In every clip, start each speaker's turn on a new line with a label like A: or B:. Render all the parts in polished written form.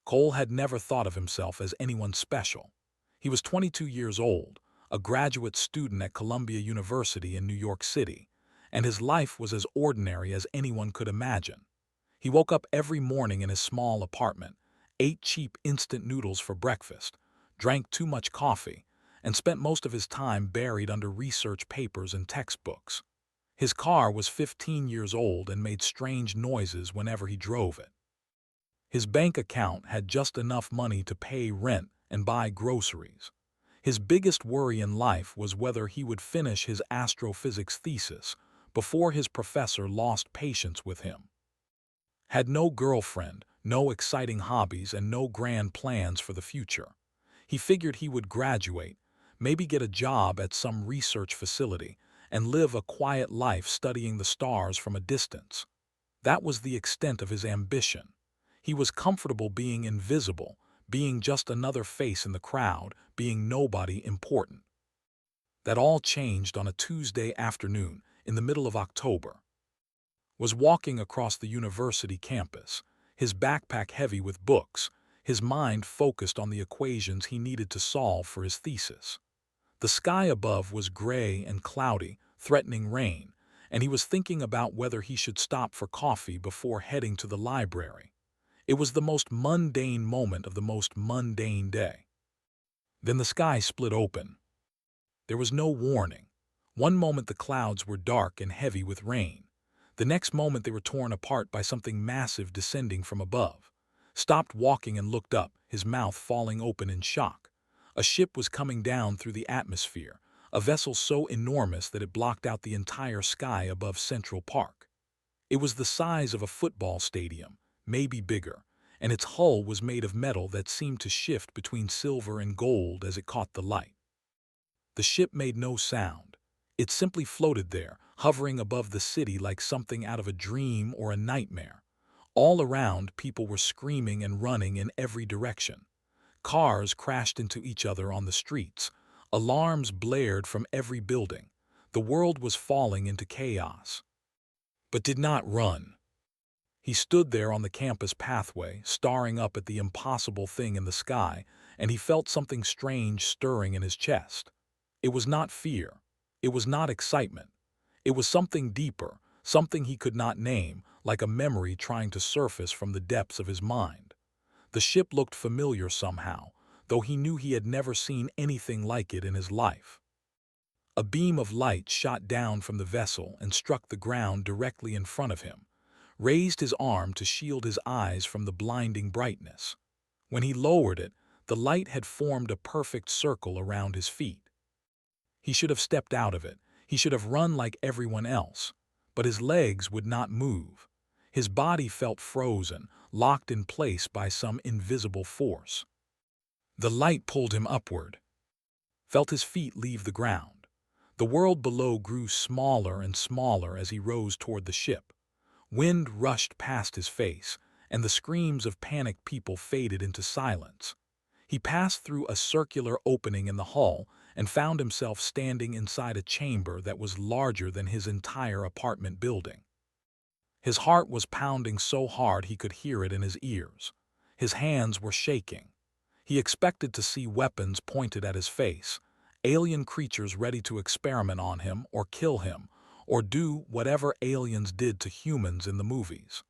A: Cole had never thought of himself as anyone special. He was 22 years old, a graduate student at Columbia University in New York City, and his life was as ordinary as anyone could imagine. He woke up every morning in his small apartment, ate cheap instant noodles for breakfast, drank too much coffee, and spent most of his time buried under research papers and textbooks. His car was 15 years old and made strange noises whenever he drove it. His bank account had just enough money to pay rent and buy groceries. His biggest worry in life was whether he would finish his astrophysics thesis before his professor lost patience with him. Had no girlfriend, no exciting hobbies, and no grand plans for the future. He figured he would graduate, maybe get a job at some research facility, and live a quiet life studying the stars from a distance. That was the extent of his ambition. He was comfortable being invisible, being just another face in the crowd, being nobody important. That all changed on a Tuesday afternoon in the middle of October. Was walking across the university campus, his backpack heavy with books, his mind focused on the equations he needed to solve for his thesis. The sky above was gray and cloudy, threatening rain, and he was thinking about whether he should stop for coffee before heading to the library. It was the most mundane moment of the most mundane day. Then the sky split open. There was no warning. One moment the clouds were dark and heavy with rain. The next moment they were torn apart by something massive descending from above. Stopped walking and looked up, his mouth falling open in shock. A ship was coming down through the atmosphere, a vessel so enormous that it blocked out the entire sky above Central Park. It was the size of a football stadium, maybe bigger, and its hull was made of metal that seemed to shift between silver and gold as it caught the light. The ship made no sound. It simply floated there, hovering above the city like something out of a dream or a nightmare. All around, people were screaming and running in every direction. Cars crashed into each other on the streets. Alarms blared from every building. The world was falling into chaos. But did not run. He stood there on the campus pathway, staring up at the impossible thing in the sky, and he felt something strange stirring in his chest. It was not fear. It was not excitement. It was something deeper, something he could not name, like a memory trying to surface from the depths of his mind. The ship looked familiar somehow, though he knew he had never seen anything like it in his life. A beam of light shot down from the vessel and struck the ground directly in front of him, raised his arm to shield his eyes from the blinding brightness. When he lowered it, the light had formed a perfect circle around his feet. He should have stepped out of it. He should have run like everyone else. But his legs would not move. His body felt frozen, locked in place by some invisible force. The light pulled him upward. Felt his feet leave the ground. The world below grew smaller and smaller as he rose toward the ship. Wind rushed past his face, and the screams of panicked people faded into silence. He passed through a circular opening in the hull and found himself standing inside a chamber that was larger than his entire apartment building. His heart was pounding so hard he could hear it in his ears. His hands were shaking. He expected to see weapons pointed at his face, alien creatures ready to experiment on him or kill him, or do whatever aliens did to humans in the movies.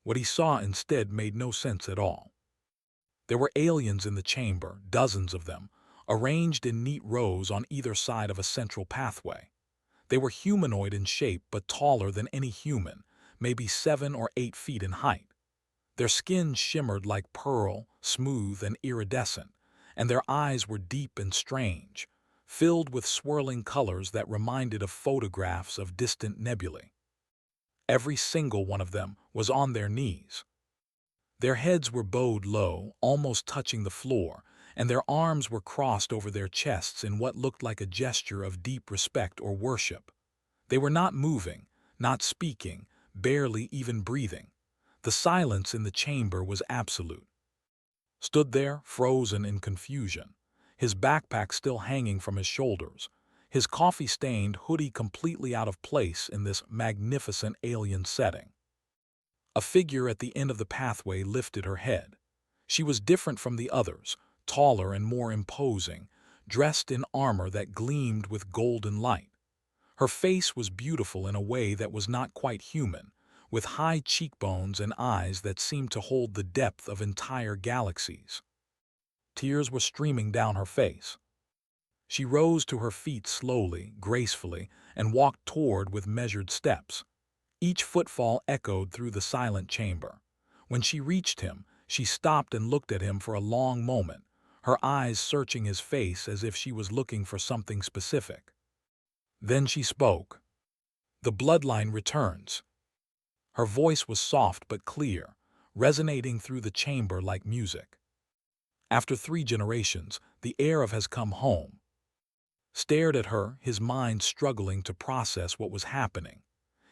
A: What he saw instead made no sense at all. There were aliens in the chamber, dozens of them, arranged in neat rows on either side of a central pathway. They were humanoid in shape but taller than any human, maybe 7 or 8 feet in height. Their skin shimmered like pearl, smooth and iridescent, and their eyes were deep and strange, filled with swirling colors that reminded of photographs of distant nebulae. Every single one of them was on their knees. Their heads were bowed low, almost touching the floor, and their arms were crossed over their chests in what looked like a gesture of deep respect or worship. They were not moving, not speaking, barely even breathing. The silence in the chamber was absolute. Stood there, frozen in confusion, his backpack still hanging from his shoulders, his coffee-stained hoodie completely out of place in this magnificent alien setting. A figure at the end of the pathway lifted her head. She was different from the others, taller and more imposing, dressed in armor that gleamed with golden light. Her face was beautiful in a way that was not quite human, with high cheekbones and eyes that seemed to hold the depth of entire galaxies. Tears were streaming down her face. She rose to her feet slowly, gracefully, and walked toward with measured steps. Each footfall echoed through the silent chamber. When she reached him, she stopped and looked at him for a long moment, her eyes searching his face as if she was looking for something specific. Then she spoke. "The bloodline returns." Her voice was soft but clear, resonating through the chamber like music. "After 3 generations, the heir has come home." Stared at her, his mind struggling to process what was happening.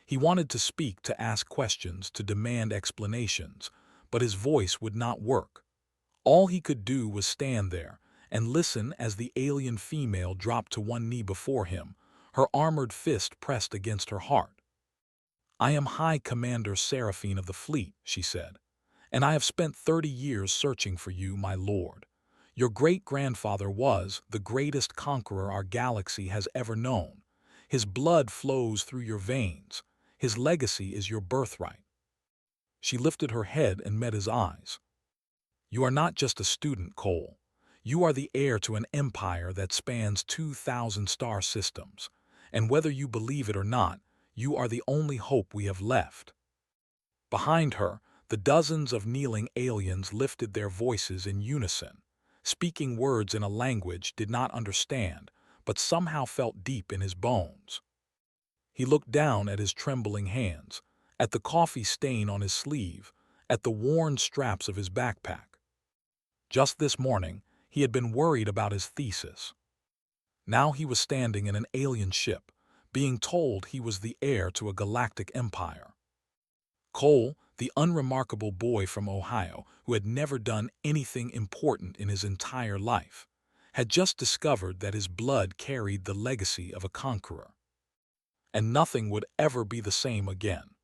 A: He wanted to speak, to ask questions, to demand explanations, but his voice would not work. All he could do was stand there and listen as the alien female dropped to one knee before him, her armored fist pressed against her heart. "I am High Commander Seraphine of the fleet," she said, "and I have spent 30 years searching for you, my lord. Your great-grandfather was the greatest conqueror our galaxy has ever known. His blood flows through your veins. His legacy is your birthright." She lifted her head and met his eyes. "You are not just a student, Cole. You are the heir to an empire that spans 2,000 star systems, and whether you believe it or not, you are the only hope we have left." Behind her, the dozens of kneeling aliens lifted their voices in unison, speaking words in a language did not understand, but somehow felt deep in his bones. He looked down at his trembling hands, at the coffee stain on his sleeve, at the worn straps of his backpack. Just this morning, he had been worried about his thesis. Now he was standing in an alien ship, being told he was the heir to a galactic empire. Cole, the unremarkable boy from Ohio who had never done anything important in his entire life, had just discovered that his blood carried the legacy of a conqueror. And nothing would ever be the same again.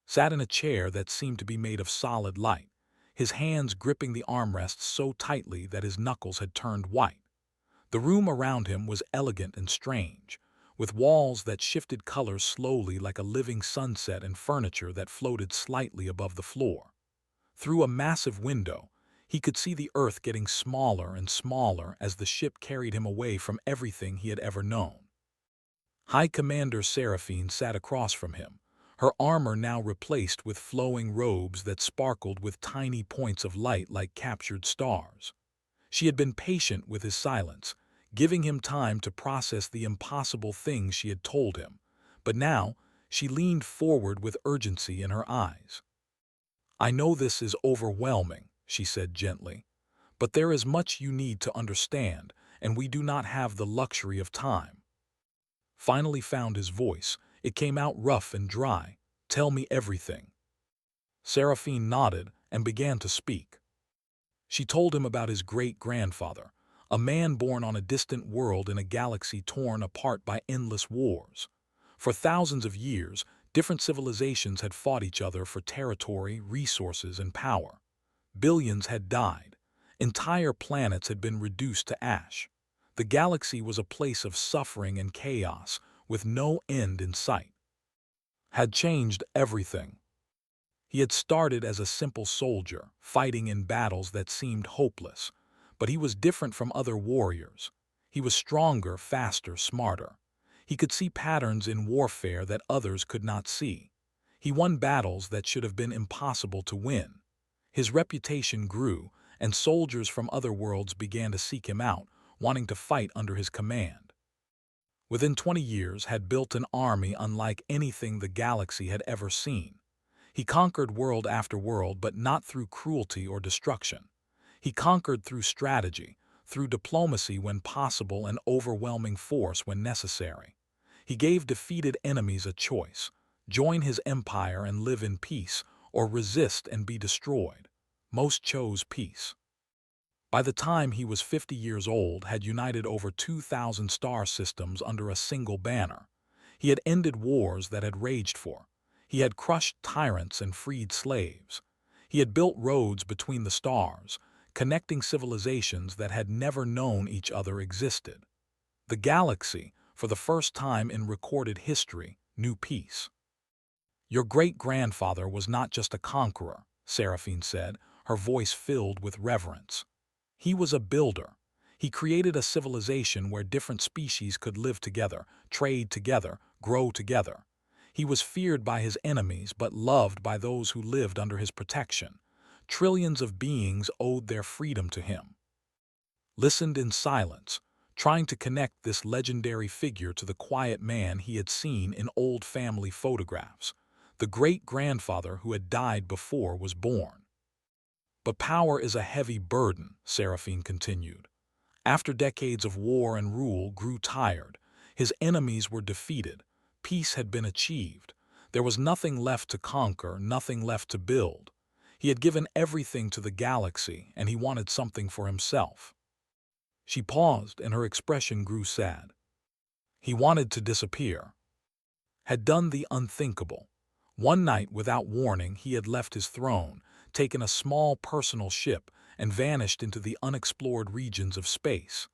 A: Sat in a chair that seemed to be made of solid light, his hands gripping the armrests so tightly that his knuckles had turned white. The room around him was elegant and strange, with walls that shifted colors slowly like a living sunset and furniture that floated slightly above the floor. Through a massive window, he could see the earth getting smaller and smaller as the ship carried him away from everything he had ever known. High Commander Seraphine sat across from him, her armor now replaced with flowing robes that sparkled with tiny points of light like captured stars. She had been patient with his silence, giving him time to process the impossible things she had told him, but now she leaned forward with urgency in her eyes. "I know this is overwhelming," she said gently, "but there is much you need to understand, and we do not have the luxury of time." Finally found his voice. It came out rough and dry. "Tell me everything." Seraphine nodded and began to speak. She told him about his great-grandfather, a man born on a distant world in a galaxy torn apart by endless wars. For thousands of years, different civilizations had fought each other for territory, resources, and power. Billions had died. Entire planets had been reduced to ash. The galaxy was a place of suffering and chaos, with no end in sight. Had changed everything. He had started as a simple soldier, fighting in battles that seemed hopeless, but he was different from other warriors. He was stronger, faster, smarter. He could see patterns in warfare that others could not see. He won battles that should have been impossible to win. His reputation grew, and soldiers from other worlds began to seek him out, wanting to fight under his command. Within 20 years, had built an army unlike anything the galaxy had ever seen. He conquered world after world, but not through cruelty or destruction. He conquered through strategy, through diplomacy when possible and overwhelming force when necessary. He gave defeated enemies a choice: join his empire and live in peace, or resist and be destroyed. Most chose peace. By the time he was 50 years old, had united over 2,000 star systems under a single banner. He had ended wars that had raged for. He had crushed tyrants and freed slaves. He had built roads between the stars, connecting civilizations that had never known each other existed. The galaxy, for the first time in recorded history, knew peace. Your great-grandfather was not just a conqueror, Seraphine said, her voice filled with reverence. He was a builder. He created a civilization where different species could live together, trade together, grow together. He was feared by his enemies but loved by those who lived under his protection. Trillions of beings owed their freedom to him. Listened in silence, trying to connect this legendary figure to the quiet man he had seen in old family photographs. The great-grandfather who had died before was born. But power is a heavy burden, Seraphine continued. After decades of war and rule grew tired, his enemies were defeated, peace had been achieved. There was nothing left to conquer, nothing left to build. He had given everything to the galaxy, and he wanted something for himself. She paused, and her expression grew sad. He wanted to disappear. Had done the unthinkable. One night, without warning, he had left his throne, taken a small personal ship, and vanished into the unexplored regions of space.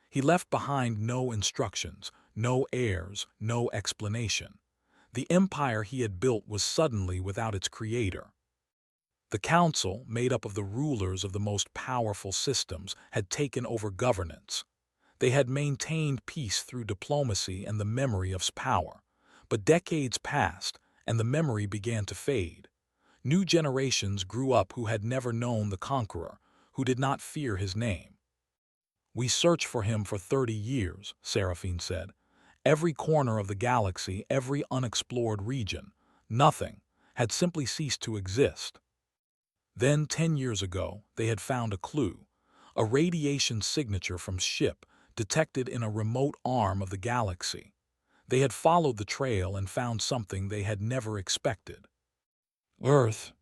A: He left behind no instructions, no heirs, no explanation. The empire he had built was suddenly without its creator. The council, made up of the rulers of the most powerful systems, had taken over governance. They had maintained peace through diplomacy and the memory of power. But decades passed, and the memory began to fade. New generations grew up who had never known the conqueror, who did not fear his name. We searched for him for 30 years, Seraphine said. Every corner of the galaxy, every unexplored region, nothing, had simply ceased to exist. Then, 10 years ago, they had found a clue, a radiation signature from ship detected in a remote arm of the galaxy. They had followed the trail and found something they had never expected. Earth.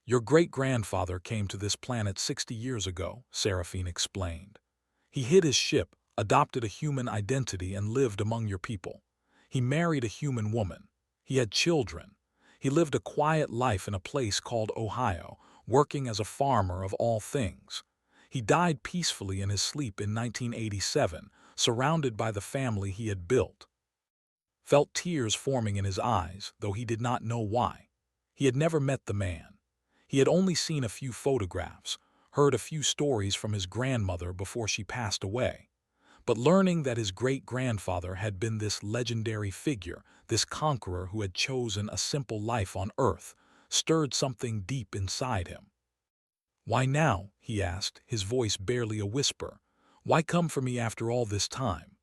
A: Your great-grandfather came to this planet 60 years ago, Seraphine explained. He hid his ship, adopted a human identity, and lived among your people. He married a human woman. He had children. He lived a quiet life in a place called Ohio, working as a farmer of all things. He died peacefully in his sleep in 1987, surrounded by the family he had built. Felt tears forming in his eyes, though he did not know why. He had never met the man. He had only seen a few photographs, heard a few stories from his grandmother before she passed away. But learning that his great-grandfather had been this legendary figure, this conqueror who had chosen a simple life on Earth, stirred something deep inside him. "Why now?" he asked, his voice barely a whisper. "Why come for me after all this time?"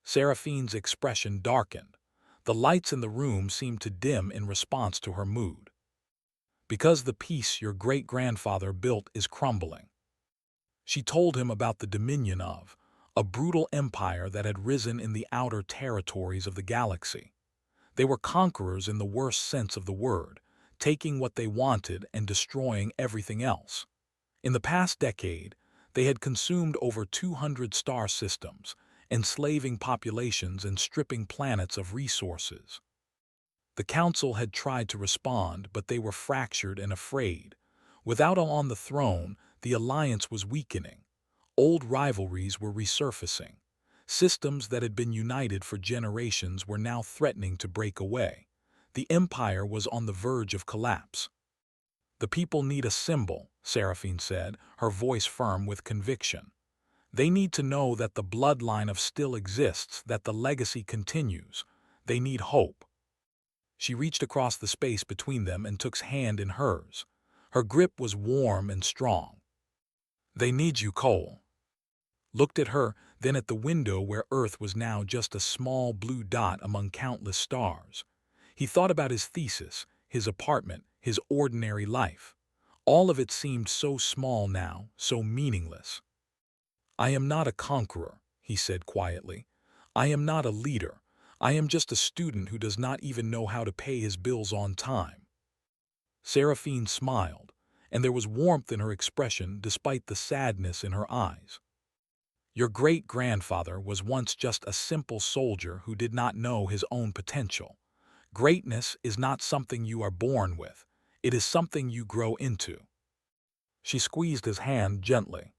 A: Seraphine's expression darkened. The lights in the room seemed to dim in response to her mood. "Because the peace your great-grandfather built is crumbling." She told him about the dominion of a brutal empire that had risen in the outer territories of the galaxy. They were conquerors in the worst sense of the word, taking what they wanted and destroying everything else. In the past decade, they had consumed over 200 star systems, enslaving populations and stripping planets of resources. The council had tried to respond, but they were fractured and afraid. Without on the throne, the alliance was weakening. Old rivalries were resurfacing. Systems that had been united for generations were now threatening to break away. The empire was on the verge of collapse. "The people need a symbol," Seraphine said, her voice firm with conviction. "They need to know that the bloodline of still exists, that the legacy continues. They need hope." She reached across the space between them and took his hand in hers. Her grip was warm and strong. "They need you, Cole." Looked at her, then at the window where Earth was now just a small blue dot among countless stars. He thought about his thesis, his apartment, his ordinary life. All of it seemed so small now, so meaningless. "I am not a conqueror," he said quietly. "I am not a leader. I am just a student who does not even know how to pay his bills on time." Seraphine smiled, and there was warmth in her expression despite the sadness in her eyes. "Your great-grandfather was once just a simple soldier who did not know his own potential. Greatness is not something you are born with. It is something you grow into." She squeezed his hand gently.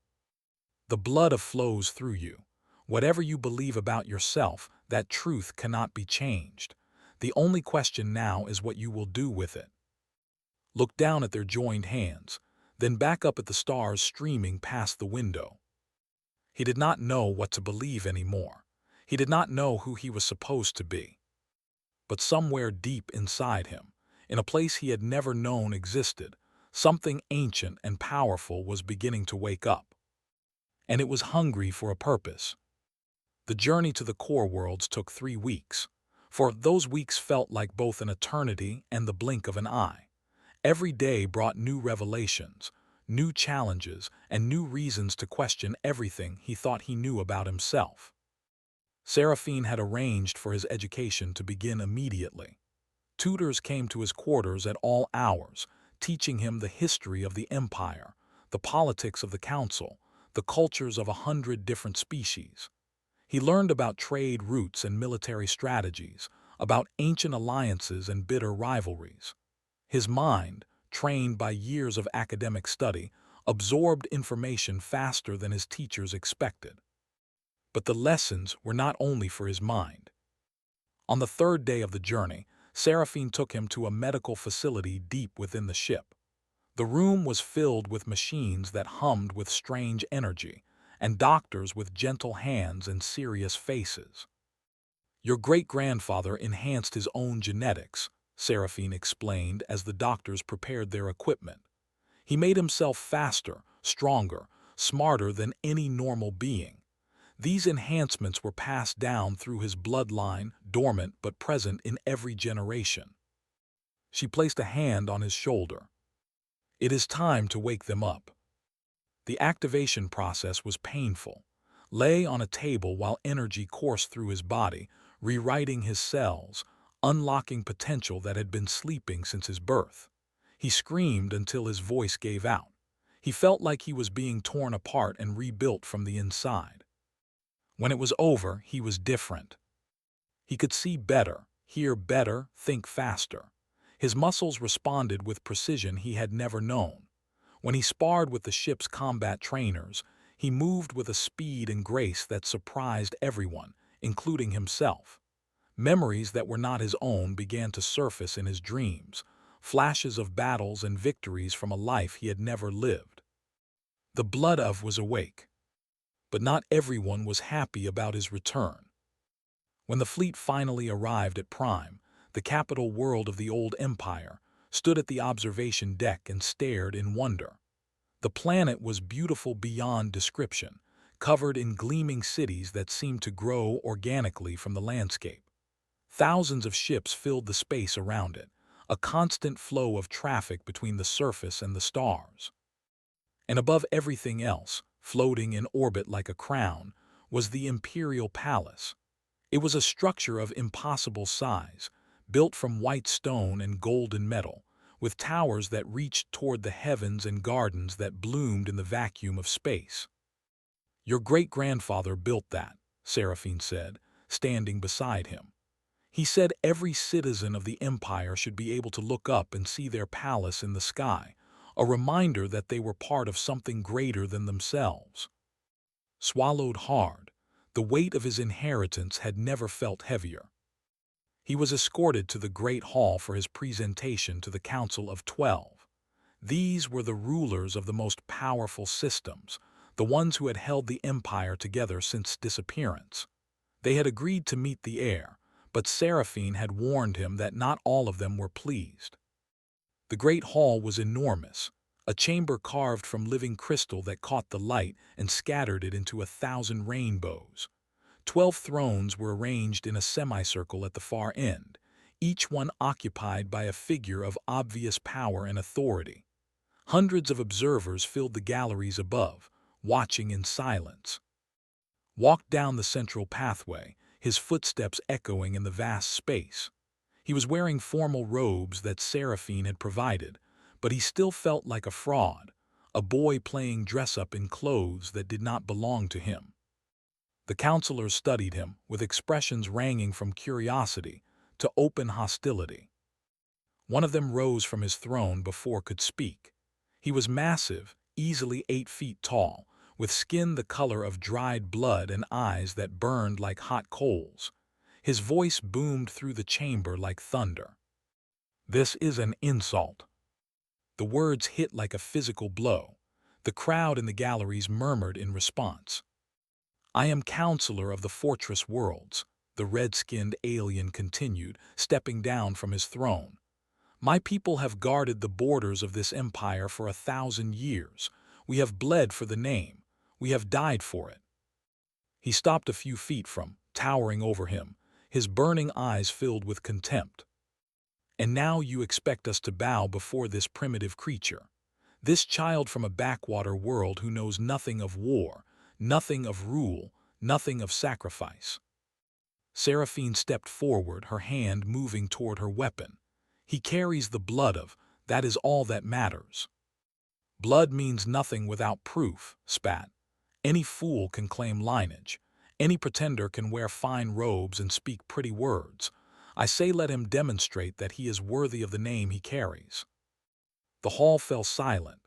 A: "The blood flows through you. Whatever you believe about yourself, that truth cannot be changed. The only question now is what you will do with it." Look down at their joined hands, then back up at the stars streaming past the window. He did not know what to believe anymore. He did not know who he was supposed to be. But somewhere deep inside him, in a place he had never known existed, something ancient and powerful was beginning to wake up. And it was hungry for a purpose. The journey to the core worlds took 3 weeks, for those weeks felt like both an eternity and the blink of an eye. Every day brought new revelations, new challenges, and new reasons to question everything he thought he knew about himself. Seraphine had arranged for his education to begin immediately. Tutors came to his quarters at all hours, teaching him the history of the empire, the politics of the council, the cultures of 100 different species. He learned about trade routes and military strategies, about ancient alliances and bitter rivalries. His mind, trained by years of academic study, absorbed information faster than his teachers expected. But the lessons were not only for his mind. On the 3rd day of the journey, Seraphine took him to a medical facility deep within the ship. The room was filled with machines that hummed with strange energy, and doctors with gentle hands and serious faces. "Your great-grandfather enhanced his own genetics," Seraphine explained as the doctors prepared their equipment. "He made himself faster, stronger, smarter than any normal being. These enhancements were passed down through his bloodline, dormant but present in every generation." She placed a hand on his shoulder. "It is time to wake them up." The activation process was painful. Lay on a table while energy coursed through his body, rewriting his cells, unlocking potential that had been sleeping since his birth. He screamed until his voice gave out. He felt like he was being torn apart and rebuilt from the inside. When it was over, he was different. He could see better, hear better, think faster. His muscles responded with precision he had never known. When he sparred with the ship's combat trainers, he moved with a speed and grace that surprised everyone, including himself. Memories that were not his own began to surface in his dreams, flashes of battles and victories from a life he had never lived. The blood was awake. But not everyone was happy about his return. When the fleet finally arrived at Prime, the capital world of the old empire, stood at the observation deck and stared in wonder. The planet was beautiful beyond description, covered in gleaming cities that seemed to grow organically from the landscape. Thousands of ships filled the space around it, a constant flow of traffic between the surface and the stars. And above everything else, floating in orbit like a crown, was the Imperial Palace. It was a structure of impossible size, built from white stone and golden metal, with towers that reached toward the heavens and gardens that bloomed in the vacuum of space. "Your great-grandfather built that," Seraphine said, standing beside him. "He said every citizen of the empire should be able to look up and see their palace in the sky, a reminder that they were part of something greater than themselves." Swallowed hard, the weight of his inheritance had never felt heavier. He was escorted to the Great Hall for his presentation to the Council of 12. These were the rulers of the most powerful systems, the ones who had held the empire together since disappearance. They had agreed to meet the heir, but Seraphine had warned him that not all of them were pleased. The great hall was enormous, a chamber carved from living crystal that caught the light and scattered it into 1,000 rainbows. 12 thrones were arranged in a semicircle at the far end, each one occupied by a figure of obvious power and authority. Hundreds of observers filled the galleries above, watching in silence. Walked down the central pathway, his footsteps echoing in the vast space. He was wearing formal robes that Seraphine had provided, but he still felt like a fraud, a boy playing dress-up in clothes that did not belong to him. The counselors studied him, with expressions ranging from curiosity to open hostility. One of them rose from his throne before could speak. He was massive, easily 8 feet tall, with skin the color of dried blood and eyes that burned like hot coals. His voice boomed through the chamber like thunder. "This is an insult." The words hit like a physical blow. The crowd in the galleries murmured in response. "I am Counselor of the Fortress Worlds," the red-skinned alien continued, stepping down from his throne. "My people have guarded the borders of this empire for 1,000 years. We have bled for the name. We have died for it." He stopped a few feet from, towering over him, his burning eyes filled with contempt. "And now you expect us to bow before this primitive creature, this child from a backwater world who knows nothing of war, nothing of rule, nothing of sacrifice." Seraphine stepped forward, her hand moving toward her weapon. "He carries the blood of, that is all that matters." "Blood means nothing without proof," spat. "Any fool can claim lineage. Any pretender can wear fine robes and speak pretty words. I say let him demonstrate that he is worthy of the name he carries." The hall fell silent.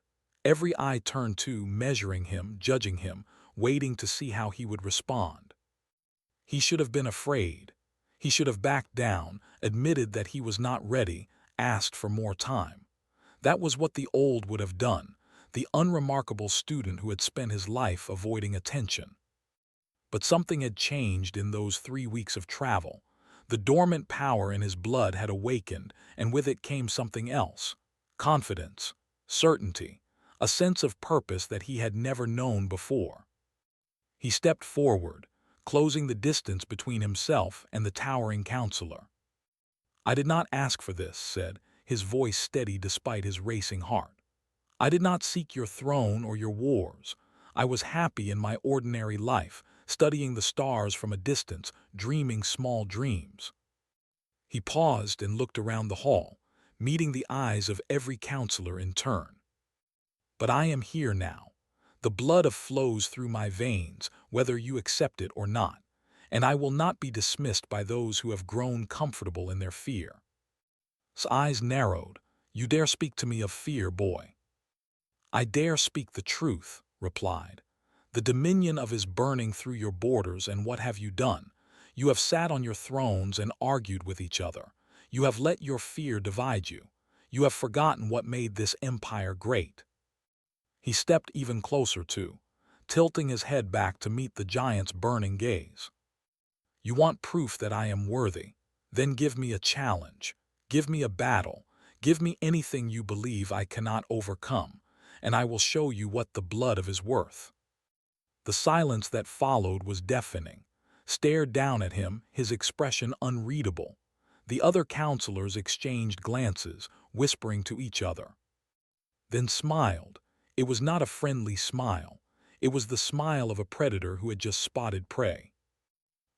A: Every eye turned to, measuring him, judging him, waiting to see how he would respond. He should have been afraid. He should have backed down, admitted that he was not ready, asked for more time. That was what the old would have done, the unremarkable student who had spent his life avoiding attention. But something had changed in those 3 weeks of travel. The dormant power in his blood had awakened, and with it came something else: confidence, certainty, a sense of purpose that he had never known before. He stepped forward, closing the distance between himself and the towering counselor. "I did not ask for this," said, his voice steady despite his racing heart. "I did not seek your throne or your wars. I was happy in my ordinary life, studying the stars from a distance, dreaming small dreams." He paused and looked around the hall, meeting the eyes of every counselor in turn. "But I am here now. The blood flows through my veins, whether you accept it or not, and I will not be dismissed by those who have grown comfortable in their fear." His eyes narrowed. "You dare speak to me of fear, boy?" "I dare speak the truth," replied. "The dominion of is burning through your borders, and what have you done? You have sat on your thrones and argued with each other. You have let your fear divide you. You have forgotten what made this empire great." He stepped even closer too, tilting his head back to meet the giant's burning gaze. "You want proof that I am worthy? Then give me a challenge. Give me a battle. Give me anything you believe I cannot overcome, and I will show you what the blood of is worth." The silence that followed was deafening. Stared down at him, his expression unreadable. The other counselors exchanged glances, whispering to each other. Then smiled. It was not a friendly smile. It was the smile of a predator who had just spotted prey.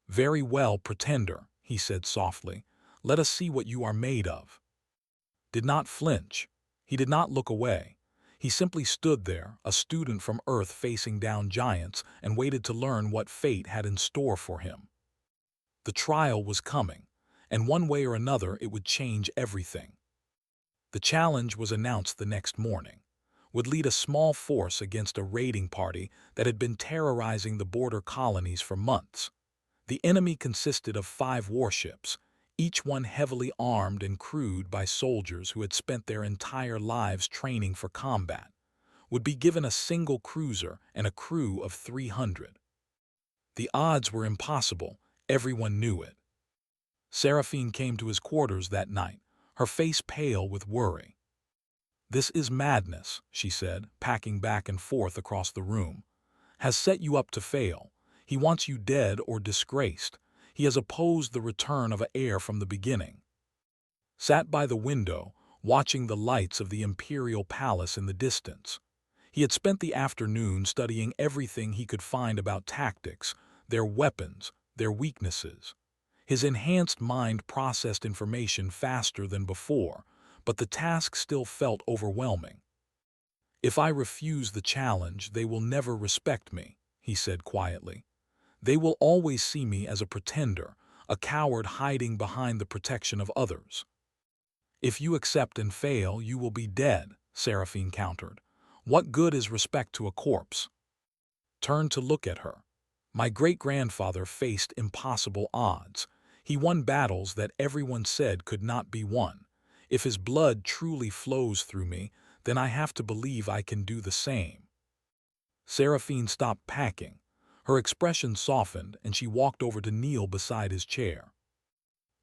A: "Very well, pretender," he said softly. "Let us see what you are made of." Did not flinch. He did not look away. He simply stood there, a student from Earth facing down giants, and waited to learn what fate had in store for him. The trial was coming, and one way or another it would change everything. The challenge was announced the next morning. Would lead a small force against a raiding party that had been terrorizing the border colonies for months. The enemy consisted of 5 warships, each one heavily armed and crewed by soldiers who had spent their entire lives training for combat. Would be given a single cruiser and a crew of 300. The odds were impossible, everyone knew it. Seraphine came to his quarters that night, her face pale with worry. "This is madness," she said, packing back and forth across the room. "Has set you up to fail. He wants you dead or disgraced. He has opposed the return of an heir from the beginning." Sat by the window, watching the lights of the imperial palace in the distance. He had spent the afternoon studying everything he could find about tactics, their weapons, their weaknesses. His enhanced mind processed information faster than before, but the task still felt overwhelming. "If I refuse the challenge, they will never respect me," he said quietly. "They will always see me as a pretender, a coward hiding behind the protection of others." If you accept and fail, you will be dead, Seraphine countered. What good is respect to a corpse? Turned to look at her. My great-grandfather faced impossible odds. He won battles that everyone said could not be won. If his blood truly flows through me, then I have to believe I can do the same. Seraphine stopped packing. Her expression softened, and she walked over to kneel beside his chair.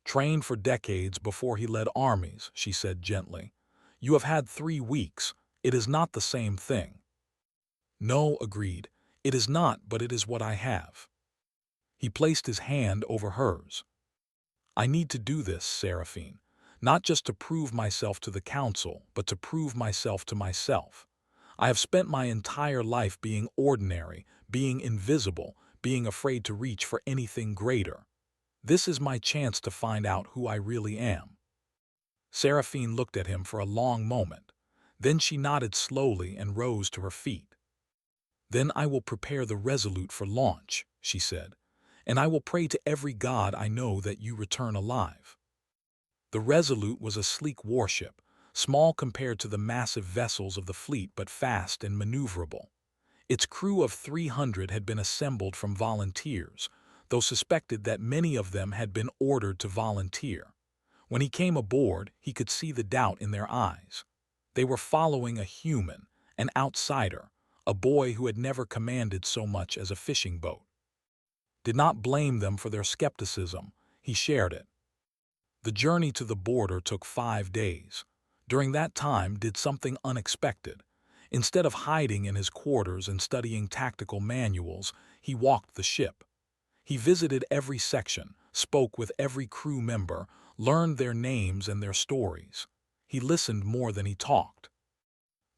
A: Trained for decades before he led armies, she said gently. You have had 3 weeks. It is not the same thing. No, agreed. It is not, but it is what I have. He placed his hand over hers. I need to do this, Seraphine, not just to prove myself to the council, but to prove myself to myself. I have spent my entire life being ordinary, being invisible, being afraid to reach for anything greater. This is my chance to find out who I really am. Seraphine looked at him for a long moment. Then she nodded slowly and rose to her feet. Then I will prepare the Resolute for launch, she said, and I will pray to every god I know that you return alive. The Resolute was a sleek warship, small compared to the massive vessels of the fleet but fast and maneuverable. Its crew of 300 had been assembled from volunteers, though suspected that many of them had been ordered to volunteer. When he came aboard, he could see the doubt in their eyes. They were following a human, an outsider, a boy who had never commanded so much as a fishing boat. Did not blame them for their skepticism, he shared it. The journey to the border took 5 days. During that time did something unexpected. Instead of hiding in his quarters and studying tactical manuals, he walked the ship. He visited every section, spoke with every crew member, learned their names and their stories. He listened more than he talked.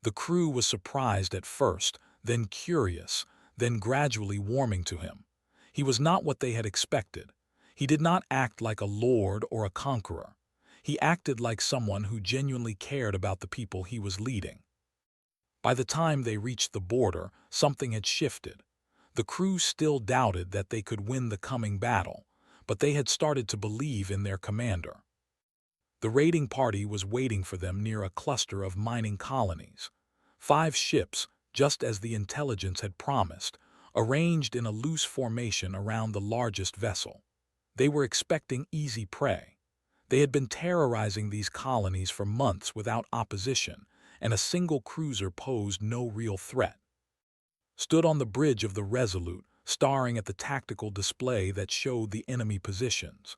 A: The crew was surprised at first, then curious, then gradually warming to him. He was not what they had expected. He did not act like a lord or a conqueror. He acted like someone who genuinely cared about the people he was leading. By the time they reached the border, something had shifted. The crew still doubted that they could win the coming battle, but they had started to believe in their commander. The raiding party was waiting for them near a cluster of mining colonies. 5 ships, just as the intelligence had promised, arranged in a loose formation around the largest vessel. They were expecting easy prey. They had been terrorizing these colonies for months without opposition, and a single cruiser posed no real threat. Stood on the bridge of the Resolute, staring at the tactical display that showed the enemy positions.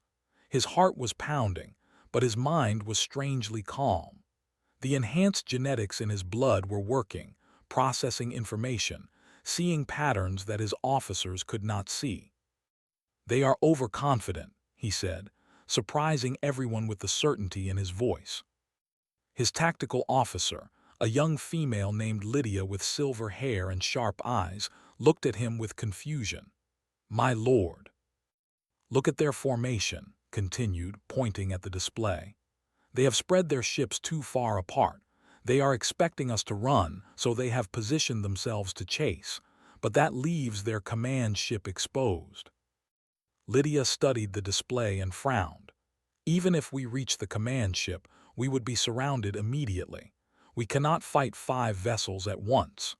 A: His heart was pounding, but his mind was strangely calm. The enhanced genetics in his blood were working, processing information, seeing patterns that his officers could not see. They are overconfident, he said, surprising everyone with the certainty in his voice. His tactical officer, a young female named Lydia with silver hair and sharp eyes, looked at him with confusion. My lord. Look at their formation, continued, pointing at the display. They have spread their ships too far apart. They are expecting us to run, so they have positioned themselves to chase, but that leaves their command ship exposed. Lydia studied the display and frowned. Even if we reach the command ship, we would be surrounded immediately. We cannot fight 5 vessels at once.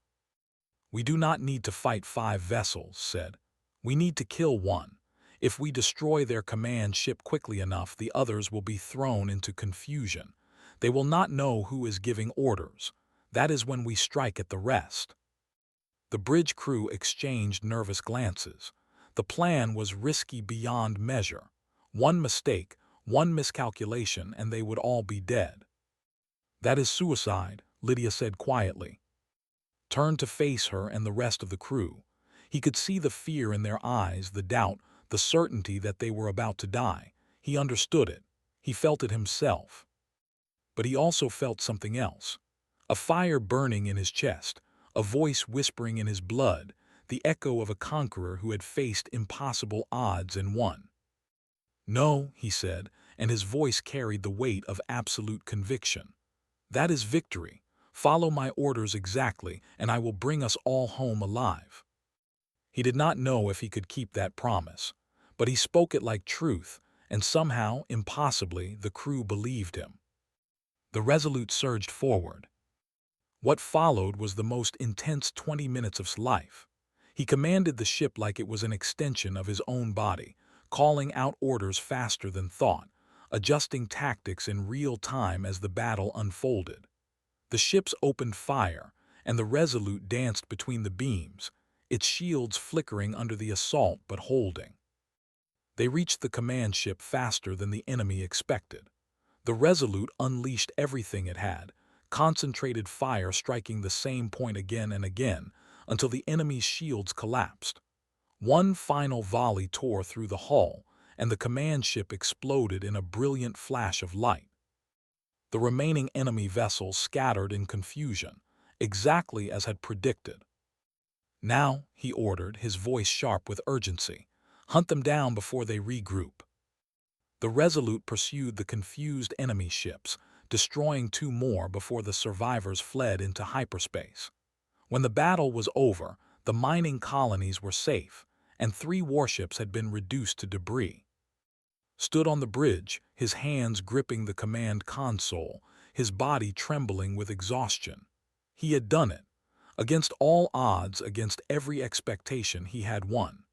A: We do not need to fight 5 vessels, said. We need to kill one. If we destroy their command ship quickly enough, the others will be thrown into confusion. They will not know who is giving orders. That is when we strike at the rest. The bridge crew exchanged nervous glances. The plan was risky beyond measure. One mistake, one miscalculation, and they would all be dead. That is suicide, Lydia said quietly. Turned to face her and the rest of the crew. He could see the fear in their eyes, the doubt, the certainty that they were about to die. He understood it. He felt it himself. But he also felt something else. A fire burning in his chest, a voice whispering in his blood, the echo of a conqueror who had faced impossible odds and won. No, he said, and his voice carried the weight of absolute conviction. That is victory. Follow my orders exactly, and I will bring us all home alive. He did not know if he could keep that promise, but he spoke it like truth, and somehow, impossibly, the crew believed him. The Resolute surged forward. What followed was the most intense 20 minutes of his life. He commanded the ship like it was an extension of his own body, calling out orders faster than thought, adjusting tactics in real time as the battle unfolded. The ships opened fire, and the Resolute danced between the beams, its shields flickering under the assault but holding. They reached the command ship faster than the enemy expected. The Resolute unleashed everything it had, concentrated fire striking the same point again and again until the enemy's shields collapsed. One final volley tore through the hull, and the command ship exploded in a brilliant flash of light. The remaining enemy vessels scattered in confusion, exactly as had predicted. "Now," he ordered, his voice sharp with urgency, "hunt them down before they regroup." The Resolute pursued the confused enemy ships, destroying two more before the survivors fled into hyperspace. When the battle was over, the mining colonies were safe, and 3 warships had been reduced to debris. Stood on the bridge, his hands gripping the command console, his body trembling with exhaustion. He had done it. Against all odds, against every expectation, he had won.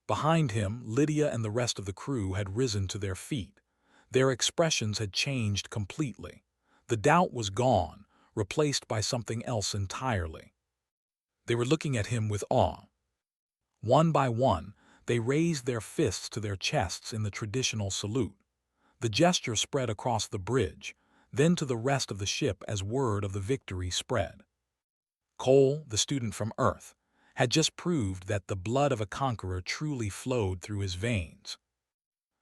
A: Behind him, Lydia and the rest of the crew had risen to their feet. Their expressions had changed completely. The doubt was gone, replaced by something else entirely. They were looking at him with awe. One by one, they raised their fists to their chests in the traditional salute. The gesture spread across the bridge, then to the rest of the ship as word of the victory spread. Cole, the student from Earth, had just proved that the blood of a conqueror truly flowed through his veins,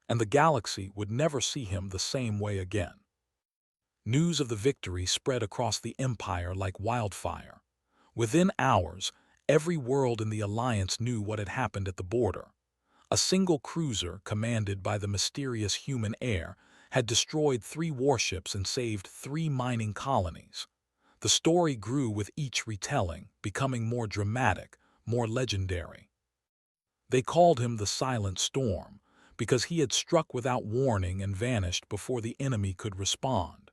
A: and the galaxy would never see him the same way again. News of the victory spread across the Empire like wildfire. Within hours, every world in the Alliance knew what had happened at the border. A single cruiser, commanded by the mysterious human heir, had destroyed 3 warships and saved 3 mining colonies. The story grew with each retelling, becoming more dramatic, more legendary. They called him the Silent Storm, because he had struck without warning and vanished before the enemy could respond.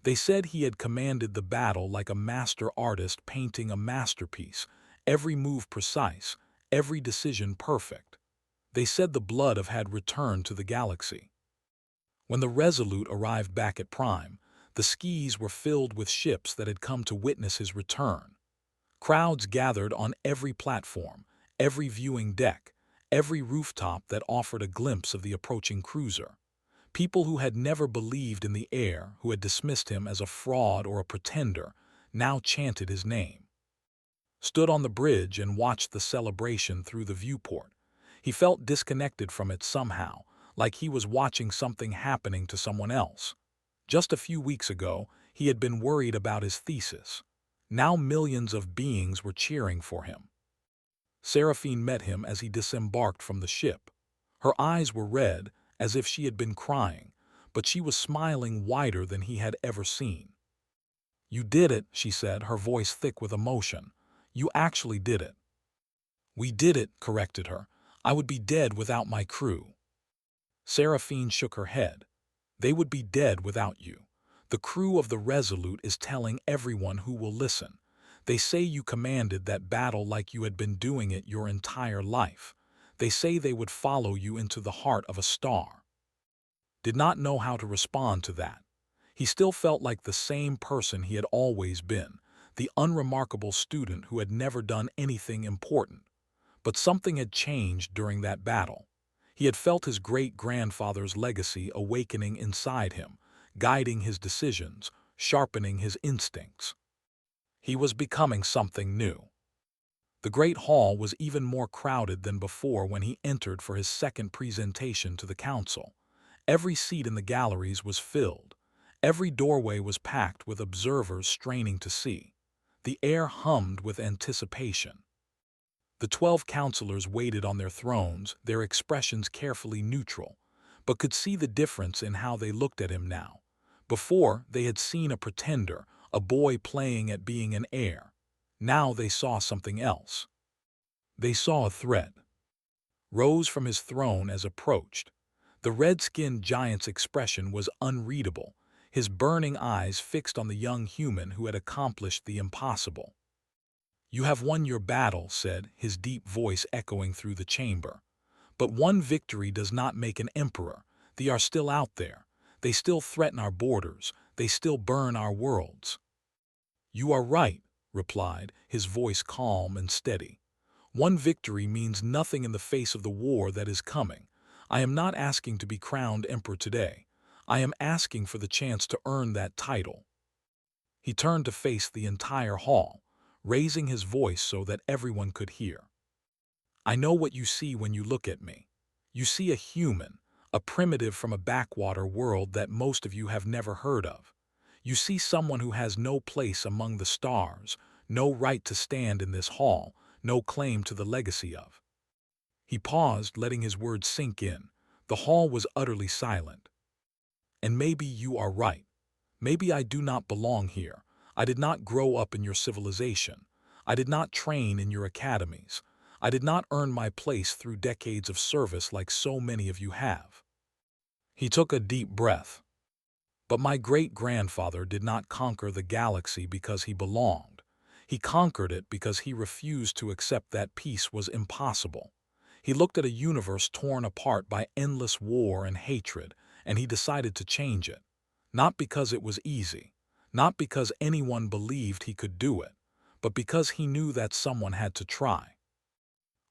A: They said he had commanded the battle like a master artist painting a masterpiece, every move precise, every decision perfect. They said the blood had returned to the galaxy. When the Resolute arrived back at Prime, the skis were filled with ships that had come to witness his return. Crowds gathered on every platform, every viewing deck, every rooftop that offered a glimpse of the approaching cruiser. People who had never believed in the heir, who had dismissed him as a fraud or a pretender, now chanted his name. Stood on the bridge and watched the celebration through the viewport. He felt disconnected from it somehow, like he was watching something happening to someone else. Just a few weeks ago, he had been worried about his thesis. Now millions of beings were cheering for him. Seraphine met him as he disembarked from the ship. Her eyes were red, as if she had been crying, but she was smiling wider than he had ever seen. "You did it," she said, her voice thick with emotion. "You actually did it." "We did it," corrected her. "I would be dead without my crew." Seraphine shook her head. "They would be dead without you. The crew of the Resolute is telling everyone who will listen. They say you commanded that battle like you had been doing it your entire life. They say they would follow you into the heart of a star." Did not know how to respond to that. He still felt like the same person he had always been, the unremarkable student who had never done anything important. But something had changed during that battle. He had felt his great-grandfather's legacy awakening inside him, guiding his decisions, sharpening his instincts. He was becoming something new. The great hall was even more crowded than before when he entered for his second presentation to the council. Every seat in the galleries was filled. Every doorway was packed with observers straining to see. The air hummed with anticipation. The 12 counselors waited on their thrones, their expressions carefully neutral, but could see the difference in how they looked at him now. Before, they had seen a pretender, a boy playing at being an heir. Now they saw something else. They saw a threat. Rose from his throne as approached. The red-skinned giant's expression was unreadable. his burning eyes fixed on the young human who had accomplished the impossible. "You have won your battle," said, his deep voice echoing through the chamber. "But one victory does not make an emperor. They are still out there. They still threaten our borders. They still burn our worlds." "You are right," replied, his voice calm and steady. "One victory means nothing in the face of the war that is coming. I am not asking to be crowned emperor today. I am asking for the chance to earn that title." He turned to face the entire hall, raising his voice so that everyone could hear. "I know what you see when you look at me. You see a human, a primitive from a backwater world that most of you have never heard of. You see someone who has no place among the stars, no right to stand in this hall, no claim to the legacy of." He paused, letting his words sink in. The hall was utterly silent. "And maybe you are right. Maybe I do not belong here. I did not grow up in your civilization. I did not train in your academies. I did not earn my place through decades of service like so many of you have." He took a deep breath. "But my great-grandfather did not conquer the galaxy because he belonged. He conquered it because he refused to accept that peace was impossible. He looked at a universe torn apart by endless war and hatred, and he decided to change it. Not because it was easy, not because anyone believed he could do it, but because he knew that someone had to try."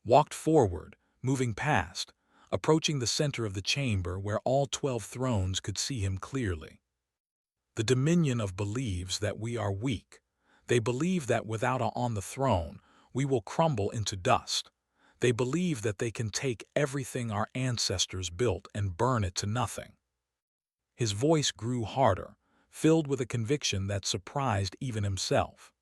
A: Walked forward, moving past, approaching the center of the chamber where all 12 thrones could see him clearly. "The Dominion of believes that we are weak. They believe that without us on the throne, we will crumble into dust. They believe that they can take everything our ancestors built and burn it to nothing." His voice grew harder, filled with a conviction that surprised even himself.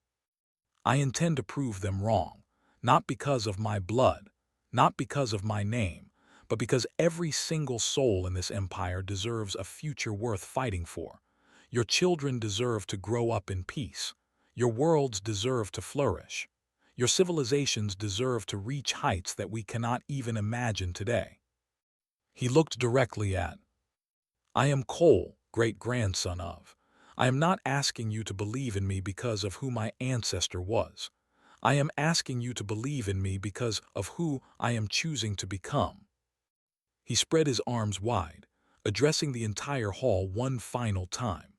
A: "I intend to prove them wrong, not because of my blood, not because of my name, but because every single soul in this empire deserves a future worth fighting for. Your children deserve to grow up in peace. Your worlds deserve to flourish. Your civilizations deserve to reach heights that we cannot even imagine today." He looked directly at. "I am Cole, great-grandson of. I am not asking you to believe in me because of who my ancestor was. I am asking you to believe in me because of who I am choosing to become." He spread his arms wide, addressing the entire hall one final time.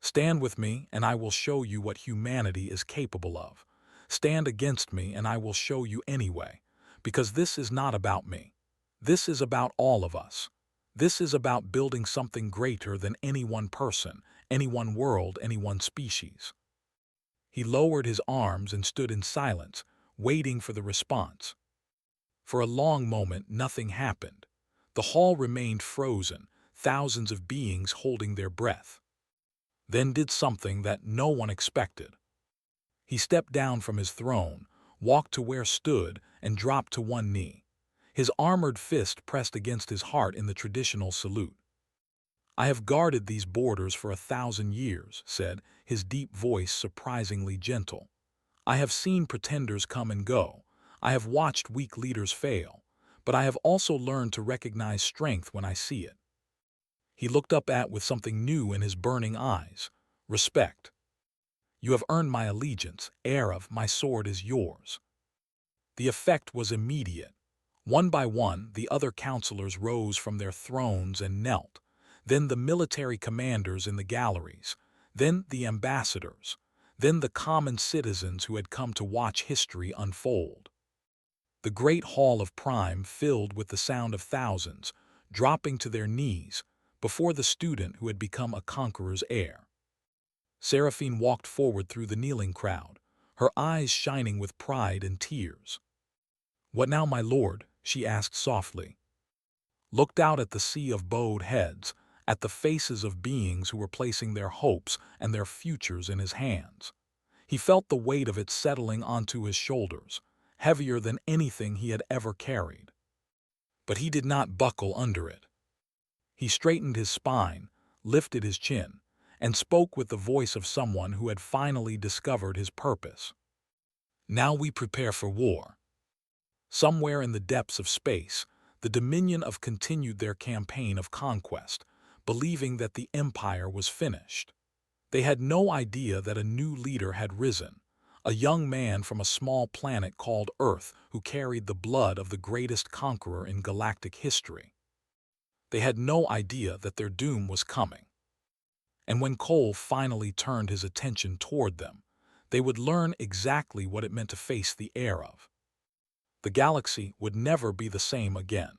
A: "Stand with me, and I will show you what humanity is capable of. Stand against me, and I will show you anyway, because this is not about me. This is about all of us. This is about building something greater than any one person, any one world, any one species." He lowered his arms and stood in silence, waiting for the response. For a long moment, nothing happened. The hall remained frozen, thousands of beings holding their breath. Then did something that no one expected. He stepped down from his throne, walked to where stood, and dropped to one knee. His armored fist pressed against his heart in the traditional salute. "I have guarded these borders for 1,000 years," said, his deep voice surprisingly gentle. "I have seen pretenders come and go. I have watched weak leaders fail. But I have also learned to recognize strength when I see it." He looked up with something new in his burning eyes. "Respect. You have earned my allegiance. Heir of my sword is yours." The effect was immediate. One by one, the other counselors rose from their thrones and knelt. Then the military commanders in the galleries. Then the ambassadors. Then the common citizens who had come to watch history unfold. The great hall of Prime filled with the sound of thousands, dropping to their knees before the student who had become a conqueror's heir. Seraphine walked forward through the kneeling crowd, her eyes shining with pride and tears. "What now, my lord?" she asked softly. Looked out at the sea of bowed heads, at the faces of beings who were placing their hopes and their futures in his hands. He felt the weight of it settling onto his shoulders, heavier than anything he had ever carried. But he did not buckle under it. He straightened his spine, lifted his chin, and spoke with the voice of someone who had finally discovered his purpose. "Now we prepare for war." Somewhere in the depths of space, the Dominion of continued their campaign of conquest, believing that the empire was finished. They had no idea that a new leader had risen, a young man from a small planet called Earth who carried the blood of the greatest conqueror in galactic history. They had no idea that their doom was coming. And when Cole finally turned his attention toward them, they would learn exactly what it meant to face the heir of. The galaxy would never be the same again.